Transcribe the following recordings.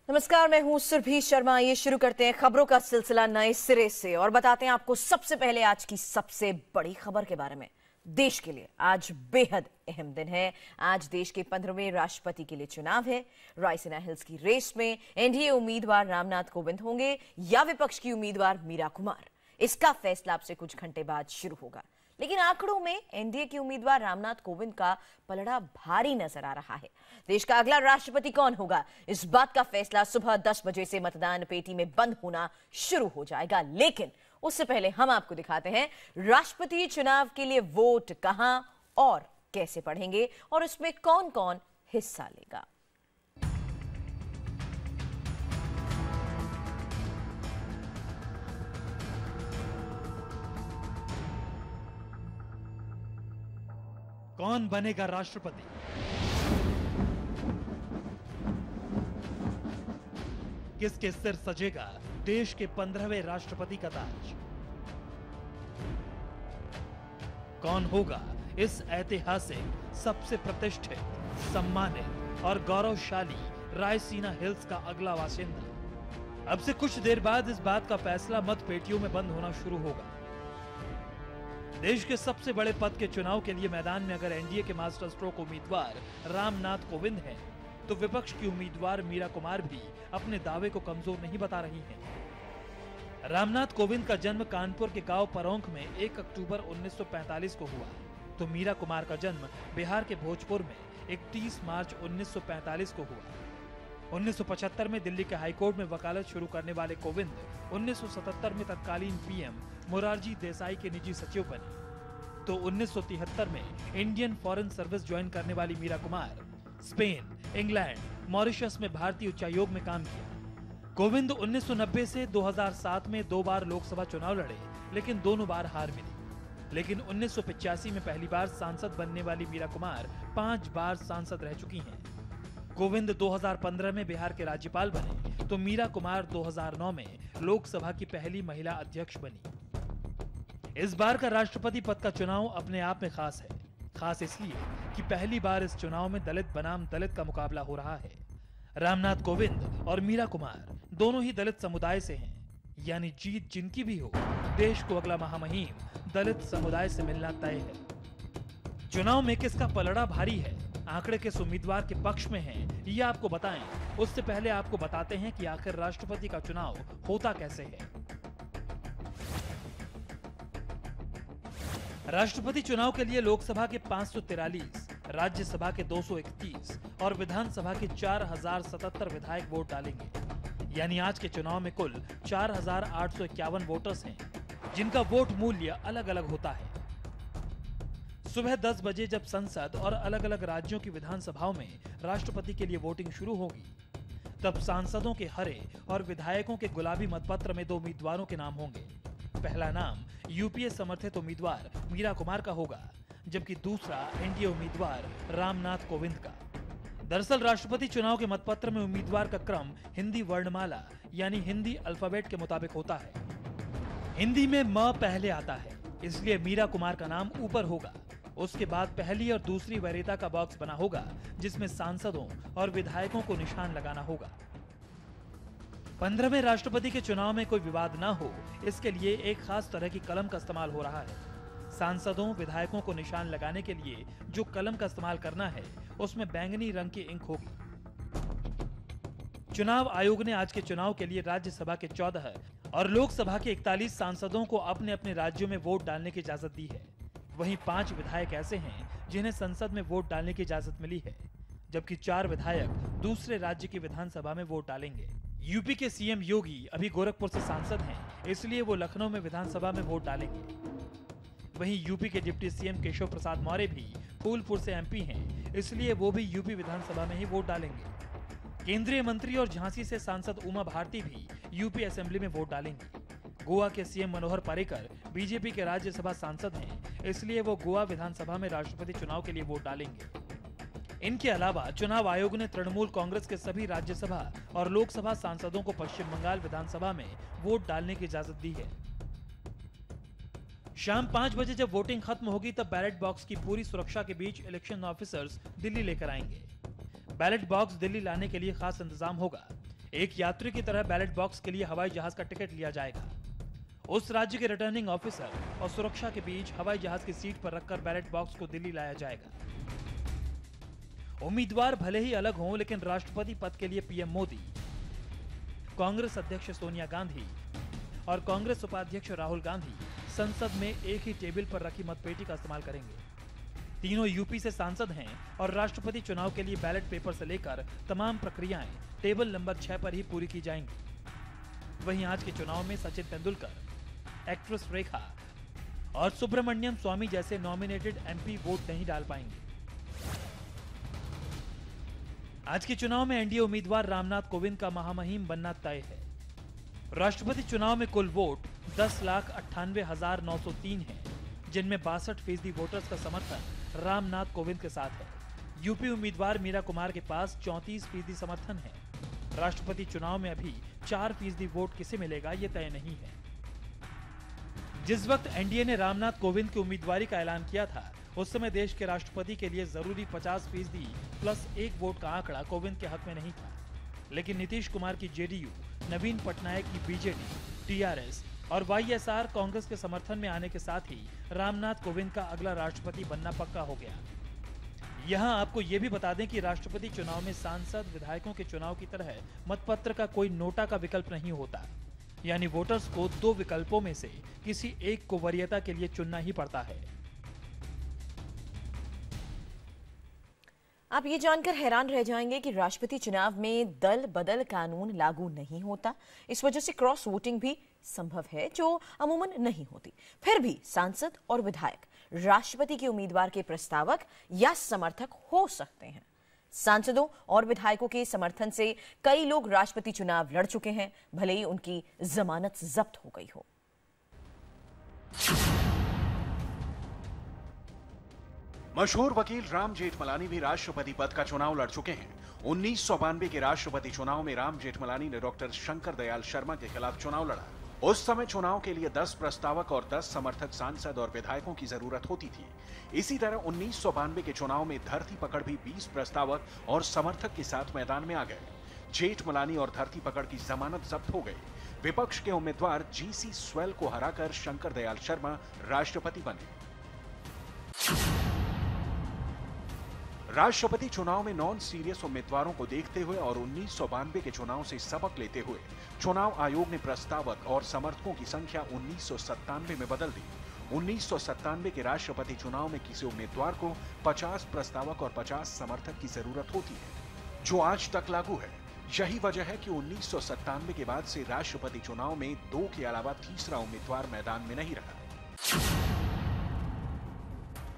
नमस्कार, मैं हूं सुरभि शर्मा। ये शुरू करते हैं खबरों का सिलसिला नए सिरे से और बताते हैं आपको सबसे पहले आज की सबसे बड़ी खबर के बारे में। देश के लिए आज बेहद अहम दिन है। आज देश के 15वें राष्ट्रपति के लिए चुनाव है। रायसीना हिल्स की रेस में एनडीए उम्मीदवार रामनाथ कोविंद होंगे या विपक्ष की उम्मीदवार मीरा कुमार, इसका फैसला अब से कुछ घंटे बाद शुरू होगा। लेकिन आंकड़ों में एनडीए के उम्मीदवार रामनाथ कोविंद का पलड़ा भारी नजर आ रहा है। देश का अगला राष्ट्रपति कौन होगा, इस बात का फैसला सुबह 10 बजे से मतदान पेटी में बंद होना शुरू हो जाएगा। लेकिन उससे पहले हम आपको दिखाते हैं राष्ट्रपति चुनाव के लिए वोट कहां और कैसे पढ़ेंगे और इसमें कौन कौन हिस्सा लेगा। कौन बनेगा राष्ट्रपति? किसके सिर सजेगा देश के 15वें राष्ट्रपति का ताज? कौन होगा इस ऐतिहासिक, सबसे प्रतिष्ठित, सम्मानित और गौरवशाली रायसीना हिल्स का अगला बाशिंदा? अब से कुछ देर बाद इस बात का फैसला मत पेटियों में बंद होना शुरू होगा। देश के सबसे बड़े पद के चुनाव के लिए मैदान में अगर एनडीए के मास्टर स्ट्रोक उम्मीदवार रामनाथ कोविंद हैं, तो विपक्ष की उम्मीदवार मीरा कुमार भी अपने दावे को कमजोर नहीं बता रही हैं। रामनाथ कोविंद का जन्म कानपुर के गांव परौंख में 1 अक्टूबर 1945 को हुआ, तो मीरा कुमार का जन्म बिहार के भोजपुर में 31 मार्च 1945 को हुआ। 1975 में दिल्ली के हाईकोर्ट में वकालत शुरू करने वाले कोविंद 1977 में तत्कालीन पीएम मोरारजी देसाई के निजी सचिव बने, तो 1973 में इंडियन फॉरेन सर्विस ज्वाइन करने वाली Meera Kumar Spain, England, Mauritius में भारतीय उच्चायोग में काम किया। कोविंद 1990 से 2007 में 2 बार लोकसभा चुनाव लड़े, लेकिन दोनों बार हार मिली। लेकिन 1985 में पहली बार सांसद बनने वाली मीरा कुमार 5 बार सांसद रह चुकी हैं। कोविंद 2015 में बिहार के राज्यपाल बने, तो मीरा कुमार 2009 में लोकसभा की पहली महिला अध्यक्ष बनी। इस बार का राष्ट्रपति पद का चुनाव अपने आप में खास है। खास इसलिए कि पहली बार इस चुनाव में दलित बनाम दलित का मुकाबला हो रहा है। रामनाथ कोविंद और मीरा कुमार दोनों ही दलित समुदाय से हैं, यानी जीत जिनकी भी हो, देश को अगला महामहिम दलित समुदाय से मिलना तय है। चुनाव में किसका पलड़ा भारी है, आंकड़े किस उम्मीदवार के पक्ष में हैं, ये आपको बताएं। उससे पहले आपको बताते हैं कि आखिर राष्ट्रपति का चुनाव होता कैसे है। राष्ट्रपति चुनाव के लिए लोकसभा के 543, राज्यसभा के 231 और विधानसभा के 4077 विधायक वोट डालेंगे। यानी आज के चुनाव में कुल 4851 वोटर्स हैं, जिनका वोट मूल्य अलग अलग होता है। सुबह 10 बजे जब संसद और अलग अलग राज्यों की विधानसभाओं में राष्ट्रपति के लिए वोटिंग शुरू होगी, तब सांसदों के हरे और विधायकों के गुलाबी मतपत्र में 2 उम्मीदवारों के नाम होंगे। पहला नाम यूपीए समर्थित उम्मीदवार मीरा कुमार का होगा, जबकि दूसरा एनडीए उम्मीदवार रामनाथ कोविंद का। दरअसल राष्ट्रपति चुनाव के मतपत्र में उम्मीदवार का क्रम हिंदी वर्णमाला यानी हिंदी अल्फाबेट के मुताबिक होता है। हिंदी में म पहले आता है, इसलिए मीरा कुमार का नाम ऊपर होगा। उसके बाद पहली और दूसरी वरीयता का बॉक्स बना होगा, जिसमें सांसदों और विधायकों को निशान लगाना होगा। 15वें राष्ट्रपति के चुनाव में कोई विवाद ना हो, इसके लिए एक खास तरह की कलम का इस्तेमाल हो रहा है। सांसदों, विधायकों को निशान लगाने के लिए जो कलम का इस्तेमाल करना है, उसमें बैंगनी रंग की इंक होगी। चुनाव आयोग ने आज के चुनाव के लिए राज्यसभा के 14 और लोकसभा के 41 सांसदों को अपने अपने राज्यों में वोट डालने की इजाजत दी है। वहीं 5 विधायक ऐसे हैं जिन्हें संसद में वोट डालने की इजाजत मिली है, जबकि 4 विधायक दूसरे राज्य की विधानसभा में वोट डालेंगे। यूपी के सीएम योगी अभी गोरखपुर से सांसद हैं, इसलिए वो लखनऊ में विधानसभा में वोट डालेंगे। वहीं यूपी के डिप्टी सीएम केशव प्रसाद मौर्य भी फूलपुर से एमपी हैं, इसलिए वो भी यूपी विधानसभा में ही वोट डालेंगे। केंद्रीय मंत्री और झांसी से सांसद उमा भारती भी यूपी असेंबली में वोट डालेंगे। गोवा के सीएम मनोहर पर्रिकर बीजेपी के राज्यसभा सांसद हैं, इसलिए वो गोवा विधानसभा में राष्ट्रपति चुनाव के लिए वोट डालेंगे। इनके अलावा चुनाव आयोग ने तृणमूल कांग्रेस के सभी राज्यसभा और लोकसभा सांसदों को पश्चिम बंगाल विधानसभा में वोट डालने की इजाजत दी है। शाम 5 बजे जब वोटिंग खत्म होगी, तब बैलेट बॉक्स की पूरी सुरक्षा के बीच इलेक्शन ऑफिसर्स दिल्ली लेकर आएंगे। बैलेट बॉक्स दिल्ली लाने के लिए खास इंतजाम होगा। एक यात्री की तरह बैलेट बॉक्स के लिए हवाई जहाज का टिकट लिया जाएगा। उस राज्य के रिटर्निंग ऑफिसर और सुरक्षा के बीच हवाई जहाज की सीट पर रखकर बैलेट बॉक्स को दिल्ली लाया जाएगा। उम्मीदवार भले ही अलग हों, लेकिन राष्ट्रपति पद के लिए पीएम मोदी, कांग्रेस अध्यक्ष सोनिया गांधी और कांग्रेस उपाध्यक्ष राहुल गांधी संसद में एक ही टेबल पर रखी मतपेटी का इस्तेमाल करेंगे। तीनों यूपी से सांसद हैं और राष्ट्रपति चुनाव के लिए बैलेट पेपर से लेकर तमाम प्रक्रियाएं टेबल नंबर 6 पर ही पूरी की जाएंगी। वहीं आज के चुनाव में सचिन तेंदुलकर, एक्ट्रेस रेखा और सुब्रमण्यम स्वामी जैसे नॉमिनेटेड एमपी वोट नहीं डाल पाएंगे। आज के चुनाव में एनडीए उम्मीदवार रामनाथ कोविंद का महामहिम बनना तय है। राष्ट्रपति चुनाव में कुल वोट 10,98,903 है, जिनमें 62% वोटर्स का समर्थन रामनाथ कोविंद के साथ है। यूपी उम्मीदवार मीरा कुमार के पास 34% समर्थन है। राष्ट्रपति चुनाव में अभी 4% वोट किसे मिलेगा ये तय नहीं है। जिस वक्त एनडीए ने रामनाथ कोविंद की उम्मीदवारी का ऐलान किया था, उस समय देश के राष्ट्रपति के लिए जरूरी 50% प्लस 1 वोट का आंकड़ा कोविंद के हक में नहीं था। लेकिन नीतीश कुमार की जेडीयू, नवीन पटनायक की बीजेडी, टीआरएस और वाईएसआर कांग्रेस के समर्थन में आने के साथ ही रामनाथ कोविंद का अगला राष्ट्रपति बनना पक्का हो गया। यहां आपको यह भी बता दें कि राष्ट्रपति चुनाव में सांसद विधायकों के चुनाव की तरह मतपत्र का कोई नोटा का विकल्प नहीं होता, यानी वोटर्स को 2 विकल्पों में से किसी एक को वरीयता के लिए चुनना ही पड़ता है। आप ये जानकर हैरान रह जाएंगे कि राष्ट्रपति चुनाव में दल बदल कानून लागू नहीं होता। इस वजह से क्रॉस वोटिंग भी संभव है, जो अमूमन नहीं होती। फिर भी सांसद और विधायक राष्ट्रपति के उम्मीदवार के प्रस्तावक या समर्थक हो सकते हैं। सांसदों और विधायकों के समर्थन से कई लोग राष्ट्रपति चुनाव लड़ चुके हैं, भले ही उनकी जमानत जब्त हो गई हो। मशहूर वकील राम जेठमलानी भी राष्ट्रपति पद का चुनाव लड़ चुके हैं। 1992 के राष्ट्रपति चुनाव में राम जेठमलानी ने डॉक्टर शंकर दयाल शर्मा के खिलाफ चुनाव लड़ा। उस समय चुनाव के लिए 10 प्रस्तावक और 10 समर्थक सांसद और विधायकों की जरूरत होती थी। इसी तरह 1992 के चुनाव में धरती पकड़ भी 20 प्रस्तावक और समर्थक के साथ मैदान में आ गए। जेठमलानी और धरती पकड़ की जमानत जब्त हो गई। विपक्ष के उम्मीदवार जीसी स्वेल को हराकर शंकर दयाल शर्मा राष्ट्रपति बने। राष्ट्रपति चुनाव में नॉन सीरियस उम्मीदवारों को देखते हुए और 1992 के चुनाव से सबक लेते हुए चुनाव आयोग ने प्रस्तावक और समर्थकों की संख्या 1997 में बदल दी। 1997 के राष्ट्रपति चुनाव में किसी उम्मीदवार को 50 प्रस्तावक और 50 समर्थक की जरूरत होती है, जो आज तक लागू है। यही वजह है कि 1997 के बाद से राष्ट्रपति चुनाव में 2 के अलावा तीसरा उम्मीदवार मैदान में नहीं रहा।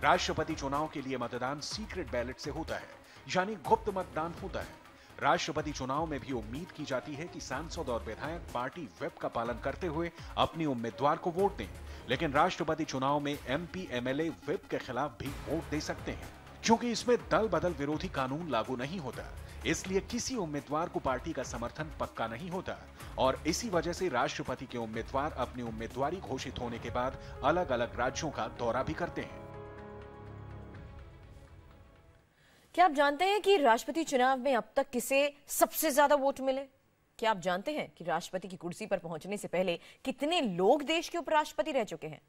राष्ट्रपति चुनाव के लिए मतदान सीक्रेट बैलेट से होता है, यानी गुप्त मतदान होता है। राष्ट्रपति चुनाव में भी उम्मीद की जाती है कि सांसद और विधायक पार्टी व्हिप का पालन करते हुए अपने उम्मीदवार को वोट दें, लेकिन राष्ट्रपति चुनाव में एमपी एमएलए व्हिप के खिलाफ भी वोट दे सकते हैं। क्योंकि इसमें दल बदल विरोधी कानून लागू नहीं होता, इसलिए किसी उम्मीदवार को पार्टी का समर्थन पक्का नहीं होता और इसी वजह से राष्ट्रपति के उम्मीदवार अपनी उम्मीदवारी घोषित होने के बाद अलग अलग राज्यों का दौरा भी करते हैं। क्या आप जानते हैं कि राष्ट्रपति चुनाव में अब तक किसे सबसे ज्यादा वोट मिले? क्या आप जानते हैं कि राष्ट्रपति की कुर्सी पर पहुंचने से पहले कितने लोग देश के उपराष्ट्रपति रह चुके हैं?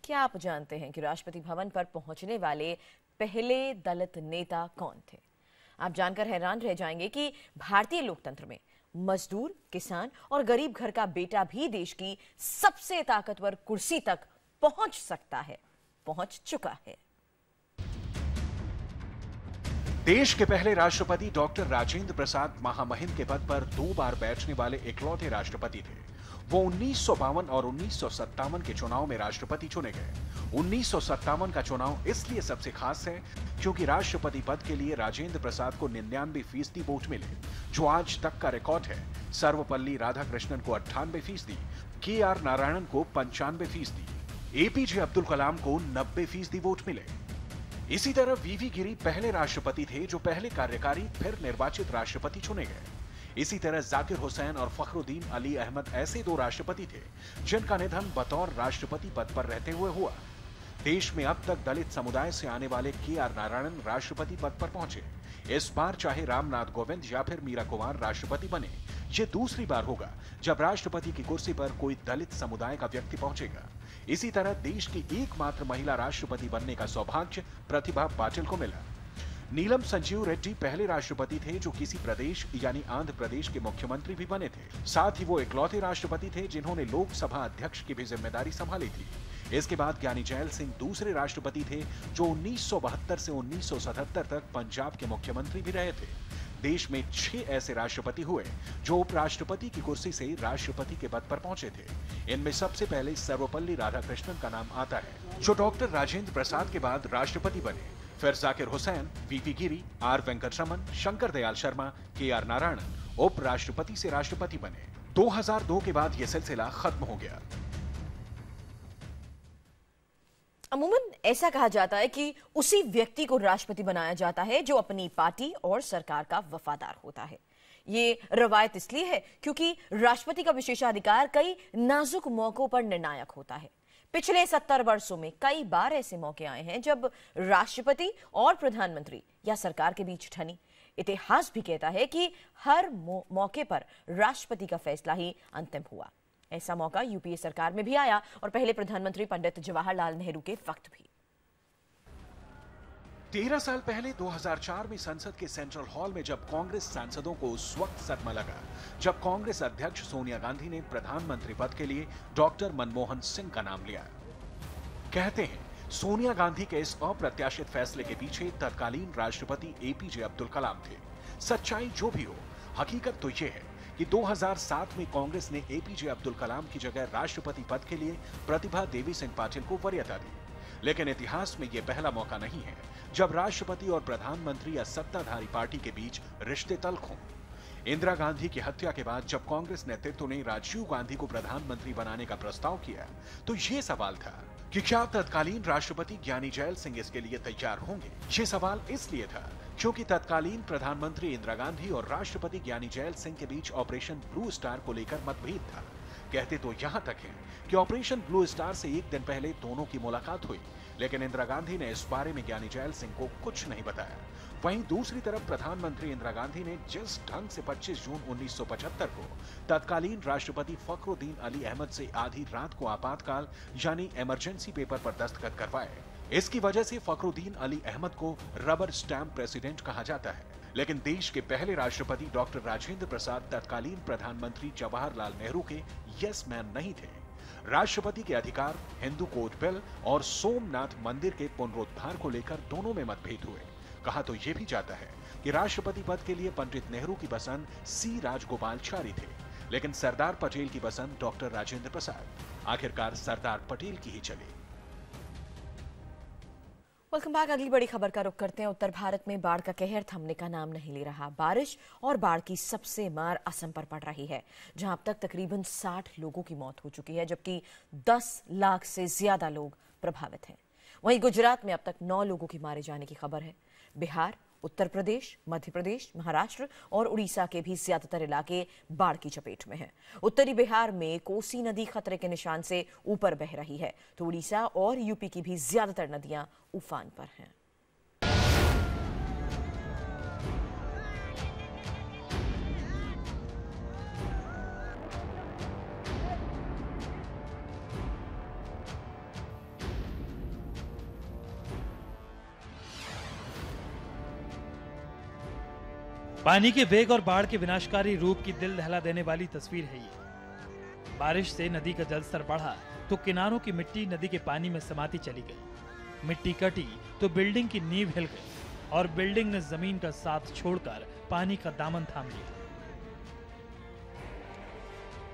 क्या आप जानते हैं कि राष्ट्रपति भवन पर पहुंचने वाले पहले दलित नेता कौन थे? आप जानकर हैरान रह जाएंगे कि भारतीय लोकतंत्र में मजदूर, किसान और गरीब घर का बेटा भी देश की सबसे ताकतवर कुर्सी तक पहुंच सकता है, पहुंच चुका है। देश के पहले राष्ट्रपति डॉक्टर राजेंद्र प्रसाद महामहिम के पद पर 2 बार बैठने वाले इकलौते राष्ट्रपति थे। वो 1952 और 1957 के चुनाव में राष्ट्रपति चुने गए। 1957 का चुनाव इसलिए सबसे खास है क्योंकि राष्ट्रपति पद के लिए राजेंद्र प्रसाद को 99% वोट मिले, जो आज तक का रिकॉर्ड है। सर्वपल्ली राधाकृष्णन को 98%, के.आर. नारायणन को 95%, एपीजे अब्दुल कलाम को 90% वोट मिले। इसी तरह वीवी गिरी पहले राष्ट्रपति थे जो पहले कार्यकारी फिर निर्वाचित राष्ट्रपति चुने गए। इसी तरह जाकिर हुसैन और फखरुद्दीन अली अहमद ऐसे 2 राष्ट्रपति थे जिनका निधन बतौर राष्ट्रपति पद पर रहते हुए हुआ। देश में अब तक दलित समुदाय से आने वाले के.आर. नारायणन राष्ट्रपति पद पर पहुंचे। इस बार चाहे रामनाथ कोविंद या फिर मीरा कुमार राष्ट्रपति बने, ये दूसरी बार होगा जब राष्ट्रपति की कुर्सी पर कोई दलित समुदाय का व्यक्ति पहुंचेगा। इसी तरह देश की एकमात्र महिला राष्ट्रपति बनने का सौभाग्य प्रतिभा पाटिल को मिला। नीलम संजीव रेड्डी पहले राष्ट्रपति थे जो किसी प्रदेश यानी आंध्र प्रदेश के मुख्यमंत्री भी बने थे। साथ ही वो इकलौते राष्ट्रपति थे जिन्होंने लोकसभा अध्यक्ष की भी जिम्मेदारी संभाली थी। इसके बाद ज्ञानी जैल सिंह दूसरे राष्ट्रपति थे जो 1972 से 1977 तक पंजाब के मुख्यमंत्री भी रहे थे। देश में 6 ऐसे राष्ट्रपति हुए जो उपराष्ट्रपति की कुर्सी से राष्ट्रपति के पद पर पहुंचे थे। इनमें सबसे पहले सर्वपल्ली राधाकृष्णन का नाम आता है, जो डॉक्टर राजेंद्र प्रसाद के बाद राष्ट्रपति बने। फिर जाकिर हुसैन, वीपी गिरी, आर वेंकटरमन, शंकर दयाल शर्मा, केआर नारायणन उपराष्ट्रपति से राष्ट्रपति बने। 2002 के बाद यह सिलसिला खत्म हो गया। अमूमन ऐसा कहा जाता है कि उसी व्यक्ति को राष्ट्रपति बनाया जाता है जो अपनी पार्टी और सरकार का वफादार होता है। ये रवायत इसलिए है क्योंकि राष्ट्रपति का विशेषाधिकार कई नाजुक मौकों पर निर्णायक होता है। पिछले 70 वर्षों में कई बार ऐसे मौके आए हैं जब राष्ट्रपति और प्रधानमंत्री या सरकार के बीच ठनी। इतिहास भी कहता है कि हर मौके पर राष्ट्रपति का फैसला ही अंतिम हुआ। ऐसा मौका यूपीए सरकार में भी आया और पहले प्रधानमंत्री पंडित जवाहरलाल नेहरू के वक्त भी। 13 साल पहले 2004 में संसद के सेंट्रल हॉल में जब कांग्रेस सांसदों को उस वक्त सदमा लगा जब कांग्रेस अध्यक्ष सोनिया गांधी ने प्रधानमंत्री पद के लिए डॉक्टर मनमोहन सिंह का नाम लिया। कहते हैं सोनिया गांधी के इस अप्रत्याशित फैसले के पीछे तत्कालीन राष्ट्रपति एपीजे अब्दुल कलाम थे। सच्चाई जो भी हो, हकीकत तो यह है कि 2007 में कांग्रेस ने एपीजे अब्दुल कलाम की जगह राष्ट्रपति पद के लिए प्रतिभा देवी सिंह पाटिल को वरीयता दी। लेकिन इतिहास में यह पहला मौका नहीं है जब राष्ट्रपति और प्रधानमंत्री या सत्ताधारी पार्टी के बीच रिश्ते तल्ख हों। इंदिरा गांधी की हत्या के बाद जब कांग्रेस नेतृत्व ने राजीव गांधी को प्रधानमंत्री बनाने का प्रस्ताव किया तो यह सवाल था कि क्या तत्कालीन राष्ट्रपति ज्ञानी जैल सिंह इसके लिए तैयार होंगे। ये सवाल इसलिए था क्योंकि तत्कालीन प्रधानमंत्री इंदिरा गांधी और राष्ट्रपति ज्ञानी जैल सिंह के बीच ऑपरेशन ब्लू स्टार को लेकर मतभेद था। कहते तो यहां तक है कि ऑपरेशन ब्लू स्टार से एक दिन पहले दोनों की मुलाकात हुई, लेकिन इंदिरा गांधी ने इस बारे में ज्ञानी जैल सिंह को कुछ नहीं बताया। वहीं दूसरी तरफ प्रधानमंत्री इंदिरा गांधी ने जिस ढंग से 25 जून 1975 को तत्कालीन राष्ट्रपति फखरुद्दीन अली अहमद से आधी रात को आपातकाल यानी इमरजेंसी पेपर पर दस्तखत करवाए, इसकी वजह से फखरुद्दीन अली अहमद को रबर स्टैंप प्रेसिडेंट कहा जाता है। लेकिन देश के पहले राष्ट्रपति डॉक्टर राजेंद्र प्रसाद तत्कालीन प्रधानमंत्री जवाहरलाल नेहरू के यस मैन नहीं थे। राष्ट्रपति के अधिकार, हिंदू कोड बिल और सोमनाथ मंदिर के पुनरुद्धार को लेकर दोनों में मतभेद हुए। कहा तो यह भी जाता है कि राष्ट्रपति पद के लिए पंडित नेहरू की पसंद सी राजगोपालचारी थे, लेकिन सरदार पटेल की पसंद डॉक्टर राजेंद्र प्रसाद। आखिरकार सरदार पटेल की ही चली। Welcome back. अगली बड़ी खबर का रुख करते हैं। उत्तर भारत में बाढ़ का कहर थमने का नाम नहीं ले रहा। बारिश और बाढ़ की सबसे मार असम पर पड़ रही है, जहां अब तक तकरीबन 60 लोगों की मौत हो चुकी है, जबकि 10 लाख से ज्यादा लोग प्रभावित हैं। वहीं गुजरात में अब तक 9 लोगों की मारे जाने की खबर है। बिहार, उत्तर प्रदेश, मध्य प्रदेश, महाराष्ट्र और उड़ीसा के भी ज्यादातर इलाके बाढ़ की चपेट में हैं। उत्तरी बिहार में कोसी नदी खतरे के निशान से ऊपर बह रही है, तो उड़ीसा और यूपी की भी ज्यादातर नदियां उफान पर हैं। पानी के वेग और बाढ़ के विनाशकारी रूप की दिल दहला देने वाली तस्वीर है ये। बारिश से नदी का जलस्तर बढ़ा तो किनारों की मिट्टी नदी के पानी में समाती चली गई। मिट्टी कटी तो बिल्डिंग की नींव हिल गई और बिल्डिंग ने जमीन का साथ छोड़कर पानी का दामन थाम लिया।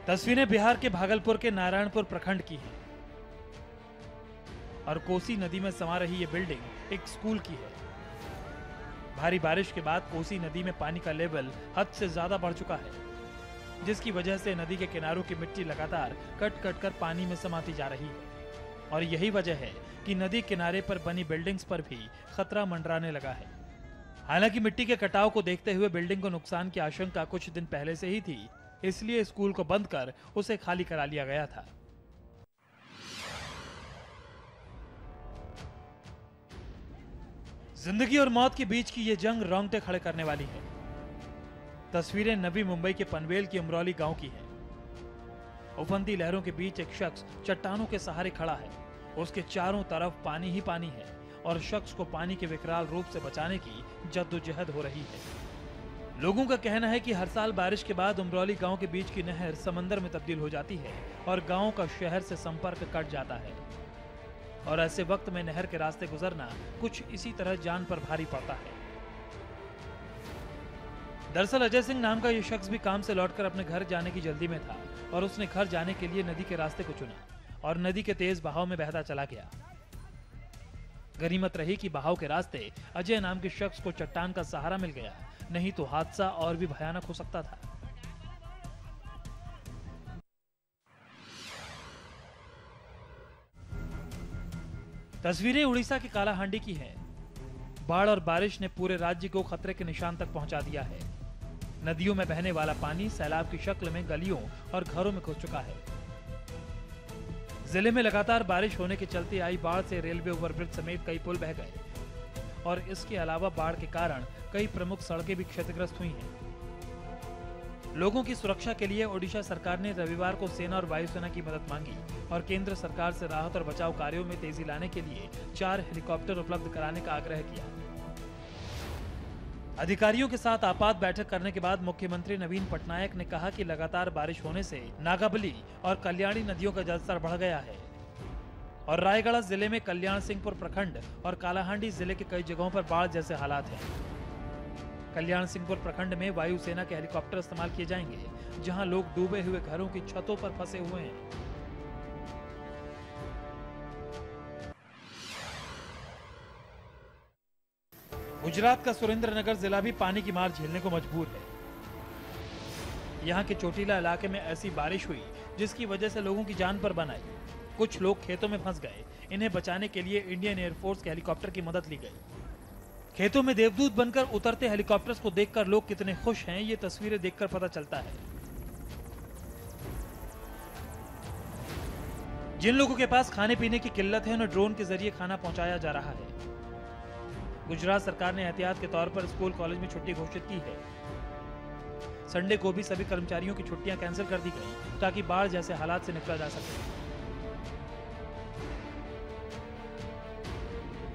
तस्वीरें बिहार के भागलपुर के नारायणपुर प्रखंड की हैं और कोसी नदी में समा रही ये बिल्डिंग एक स्कूल की है। भारी बारिश के बाद कोसी नदी में पानी का लेवल हद से ज्यादा बढ़ चुका है, जिसकी वजह से नदी के किनारों की मिट्टी लगातार कट कट कर पानी में समाती जा रही है और यही वजह है कि नदी किनारे पर बनी बिल्डिंग्स पर भी खतरा मंडराने लगा है। हालांकि मिट्टी के कटाव को देखते हुए बिल्डिंग को नुकसान की आशंका कुछ दिन पहले से ही थी, इसलिए स्कूल को बंद कर उसे खाली करा लिया गया था। जिंदगी और मौत के बीच की ये जंग रोंगटे खड़े करने वाली है। तस्वीरें नवी मुंबई के पनवेल की अमरौली गांव की है। उफंती लहरों के बीच एक शख्स चट्टानों के सहारे खड़ा है। उसके चारों तरफ पानी ही पानी है और शख्स को पानी के विकराल रूप से बचाने की जद्दोजहद हो रही है। लोगों का कहना है कि हर साल बारिश के बाद अमरौली गांव के बीच की नहर समंदर में तब्दील हो जाती है और गांव का शहर से संपर्क कट जाता है। और ऐसे वक्त में नहर के रास्ते गुजरना कुछ इसी तरह जान पर भारी पड़ता है। दरअसल अजय सिंह नाम का यह शख्स भी काम से लौटकर अपने घर जाने की जल्दी में था और उसने घर जाने के लिए नदी के रास्ते को चुना और नदी के तेज बहाव में बहता चला गया। गनीमत रही कि बहाव के रास्ते अजय नाम के शख्स को चट्टान का सहारा मिल गया, नहीं तो हादसा और भी भयानक हो सकता था। तस्वीरें उड़ीसा के कालाहांडी की हैं। बाढ़ और बारिश ने पूरे राज्य को खतरे के निशान तक पहुंचा दिया है। नदियों में बहने वाला पानी सैलाब की शक्ल में गलियों और घरों में घुस चुका है। जिले में लगातार बारिश होने के चलते आई बाढ़ से रेलवे ओवरब्रिज समेत कई पुल बह गए और इसके अलावा बाढ़ के कारण कई प्रमुख सड़कें भी क्षतिग्रस्त हुई हैं। लोगों की सुरक्षा के लिए ओडिशा सरकार ने रविवार को सेना और वायुसेना की मदद मांगी और केंद्र सरकार से राहत और बचाव कार्यों में तेजी लाने के लिए 4 हेलीकॉप्टर उपलब्ध कराने का आग्रह किया। अधिकारियों के साथ आपात बैठक करने के बाद मुख्यमंत्री नवीन पटनायक ने कहा कि लगातार बारिश होने से नागाबली और कल्याणी नदियों का जलस्तर बढ़ गया है और रायगढ़ जिले में कल्याण सिंहपुर प्रखंड और कालाहांडी जिले के कई जगहों पर बाढ़ जैसे हालात हैं। कल्याण सिंहपुर प्रखंड में वायुसेना के हेलीकॉप्टर इस्तेमाल किए जाएंगे, जहां लोग डूबे हुए घरों की छतों पर फंसे हुए हैं। गुजरात का सुरेंद्रनगर जिला भी पानी की मार झेलने को मजबूर है। यहाँ के चोटीला इलाके में ऐसी बारिश हुई जिसकी वजह से लोगों की जान पर बन आई। कुछ लोग खेतों में फंस गए। इन्हें बचाने के लिए इंडियन एयरफोर्स के हेलीकॉप्टर की मदद ली गई। खेतों में देवदूत बनकर उतरते हेलीकॉप्टर्स को देखकर लोग कितने खुश हैं, ये तस्वीरें देखकर पता चलता है। जिन लोगों के पास खाने पीने की किल्लत है, उन्हें ड्रोन के जरिए खाना पहुंचाया जा रहा है। गुजरात सरकार ने एहतियात के तौर पर स्कूल कॉलेज में छुट्टी घोषित की है। संडे को भी सभी कर्मचारियों की छुट्टियां कैंसिल कर दी गई ताकि बाढ़ जैसे हालात से निकला जा सके।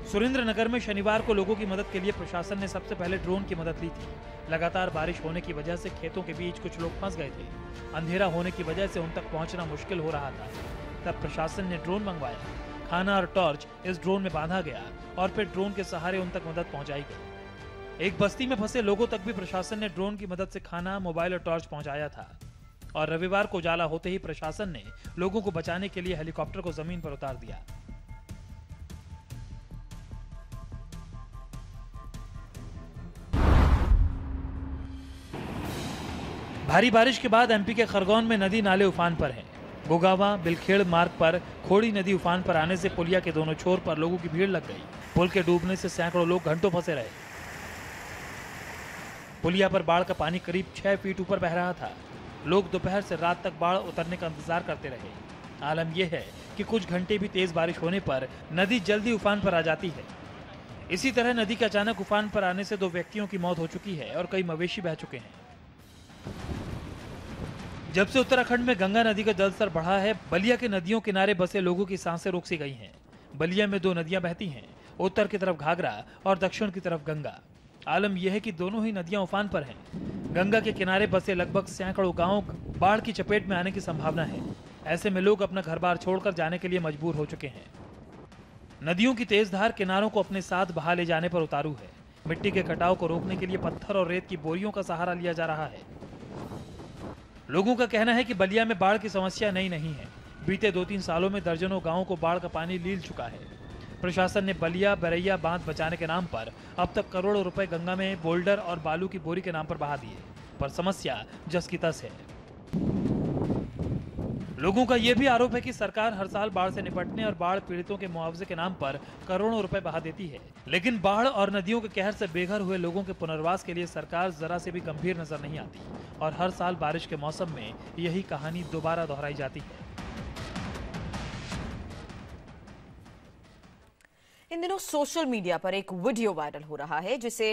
सुरेंद्रनगर में शनिवार को लोगों की मदद के लिए प्रशासन ने सबसे पहले ड्रोन की मदद ली थी। लगातार बारिश होने की वजह से खेतों के बीच कुछ लोग फंस गए थे। अंधेरा होने की वजह से उन तक पहुंचना मुश्किल हो रहा था। तब प्रशासन ने ड्रोन मंगवाया। खाना और टॉर्च इस ड्रोन में बांधा गया और फिर ड्रोन के सहारे उन तक मदद पहुंचाई गई। एक बस्ती में फंसे लोगों तक भी प्रशासन ने ड्रोन की मदद से खाना, मोबाइल और टॉर्च पहुंचाया था। और रविवार को उजाला होते ही प्रशासन ने लोगों को बचाने के लिए हेलीकॉप्टर को जमीन पर उतार दिया। भारी बारिश के बाद एमपी के खरगोन में नदी नाले उफान पर हैं। गोगावा बिलखेड़ मार्ग पर खोड़ी नदी उफान पर आने से पुलिया के दोनों छोर पर लोगों की भीड़ लग गई। पुल के डूबने से सैकड़ों लोग घंटों फंसे रहे। पुलिया पर बाढ़ का पानी करीब 6 फीट ऊपर बह रहा था। लोग दोपहर से रात तक बाढ़ उतरने का इंतजार करते रहे। आलम यह है कि कुछ घंटे भी तेज बारिश होने पर नदी जल्दी उफान पर आ जाती है। इसी तरह नदी के अचानक उफान पर आने से 2 व्यक्तियों की मौत हो चुकी है और कई मवेशी बह चुके हैं। जब से उत्तराखंड में गंगा नदी का जलस्तर बढ़ा है, बलिया के नदियों किनारे बसे लोगों की सांसें रोक सी गई हैं। बलिया में 2 नदियां बहती हैं, उत्तर की तरफ घाघरा और दक्षिण की तरफ गंगा। आलम यह है कि दोनों ही नदियां उफान पर हैं। गंगा के किनारे बसे लगभग सैकड़ों गांव बाढ़ की चपेट में आने की संभावना है। ऐसे में लोग अपना घर बार छोड़कर जाने के लिए मजबूर हो चुके हैं। नदियों की तेज धार किनारों को अपने साथ बहा ले जाने पर उतारू है। मिट्टी के कटाव को रोकने के लिए पत्थर और रेत की बोरियों का सहारा लिया जा रहा है। लोगों का कहना है कि बलिया में बाढ़ की समस्या नई नहीं है। बीते 2-3 सालों में दर्जनों गांवों को बाढ़ का पानी लील चुका है। प्रशासन ने बलिया बरैया बांध बचाने के नाम पर अब तक करोड़ों रुपए गंगा में बोल्डर और बालू की बोरी के नाम पर बहा दिए, पर समस्या जस की तस है। लोगों का यह भी आरोप है कि सरकार हर साल बाढ़ से निपटने और बाढ़ पीड़ितों के मुआवजे के नाम पर करोड़ों रुपए बहा देती है, लेकिन बाढ़ और नदियों के कहर से बेघर हुए लोगों के पुनर्वास के लिए सरकार जरा से भी गंभीर नजर नहीं आती और हर साल बारिश के मौसम में यही कहानी दोबारा दोहराई जाती है। इन दिनों सोशल मीडिया पर एक वीडियो वायरल हो रहा है जिसे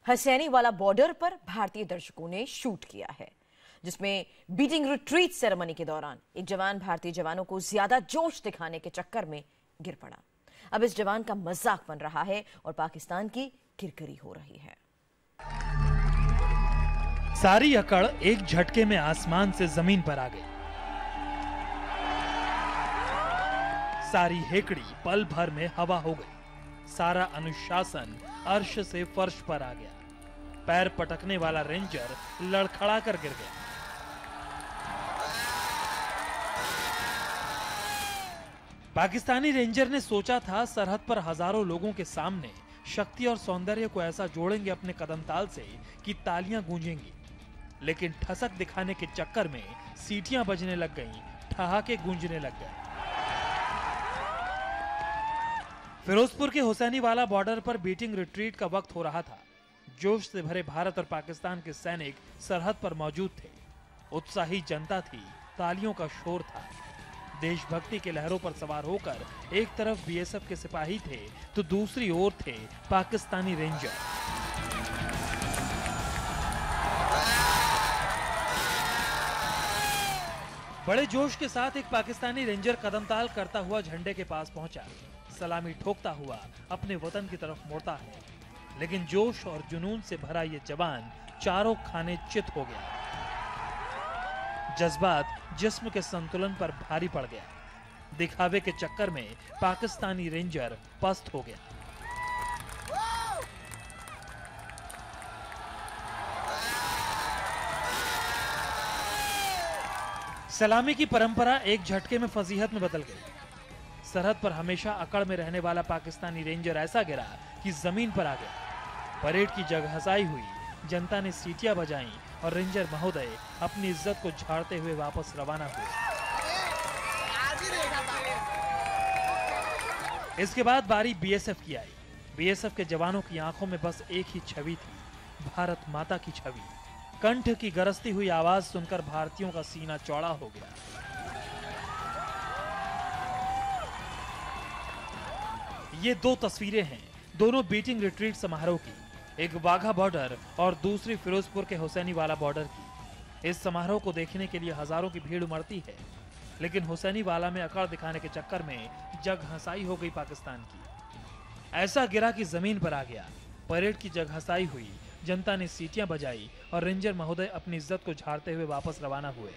हसैनी वाला बॉर्डर पर भारतीय दर्शकों ने शूट किया है, जिसमें बीटिंग रिट्रीट सेरेमनी के दौरान एक जवान भारतीय जवानों को ज्यादा जोश दिखाने के चक्कर में गिर पड़ा। अब इस जवान का मजाक बन रहा है और पाकिस्तान की किरकिरी हो रही है। सारी अकड़ एक झटके में आसमान से जमीन पर आ गई। सारी हेकड़ी पल भर में हवा हो गई। सारा अनुशासन अर्श से फर्श पर आ गया। पैर पटकने वाला रेंजर लड़खड़ा कर गिर गया। पाकिस्तानी रेंजर ने सोचा था सरहद पर हजारों लोगों के सामने शक्ति और सौंदर्य को ऐसा जोड़ेंगे अपने कदम ताल से कि तालियां गूंजेंगी, लेकिन ठसक दिखाने के चक्कर में सीटियां बजने लग गईं, ठहाके गूंजने लग गए। फिरोजपुर के हुसैनी वाला बॉर्डर पर बीटिंग रिट्रीट का वक्त हो रहा था। जोश से भरे भारत और पाकिस्तान के सैनिक सरहद पर मौजूद थे। उत्साही जनता थी, तालियों का शोर था। देशभक्ति के लहरों पर सवार होकर एक तरफ बीएसएफ के सिपाही थे तो दूसरी ओर थे पाकिस्तानी रेंजर। बड़े जोश के साथ एक पाकिस्तानी रेंजर कदमताल करता हुआ झंडे के पास पहुंचा। सलामी ठोकता हुआ अपने वतन की तरफ मुड़ता है, लेकिन जोश और जुनून से भरा ये जवान चारों खाने चित हो गया। जज्बात जिस्म के संतुलन पर भारी पड़ गया। दिखावे के चक्कर में पाकिस्तानी रेंजर पस्त हो गया। सलामी की परंपरा एक झटके में फजीहत में बदल गई। सरहद पर हमेशा अकड़ में रहने वाला पाकिस्तानी रेंजर ऐसा गिरा कि जमीन पर आ गया। परेड की जगहसाई हुई, जनता ने सीटियां बजाईं और रेंजर महोदय अपनी इज्जत को झाड़ते हुए वापस रवाना हुए। इसके बाद बारी बीएसएफ की आई। बीएसएफ के जवानों की आंखों में बस एक ही छवि थी, भारत माता की छवि। कंठ की गरजती हुई आवाज सुनकर भारतीयों का सीना चौड़ा हो गया। ये दो तस्वीरें हैं, दोनों बीटिंग रिट्रीट समारोह की, एक वाघा बॉर्डर और दूसरी फिरोजपुर के हुसैनी वाला बॉर्डर की। इस समारोह को देखने के लिए हजारों की भीड़ उमड़ती है, लेकिन हुसैनी वाला में अकड़ दिखाने के चक्कर में जग हंसाई हो गई पाकिस्तान की। ऐसा गिरा कि जमीन पर आ गया। परेड की जग हंसाई हुई, जनता ने सीटियां बजाई और रेंजर महोदय अपनी इज्जत को झाड़ते हुए वापस रवाना हुए।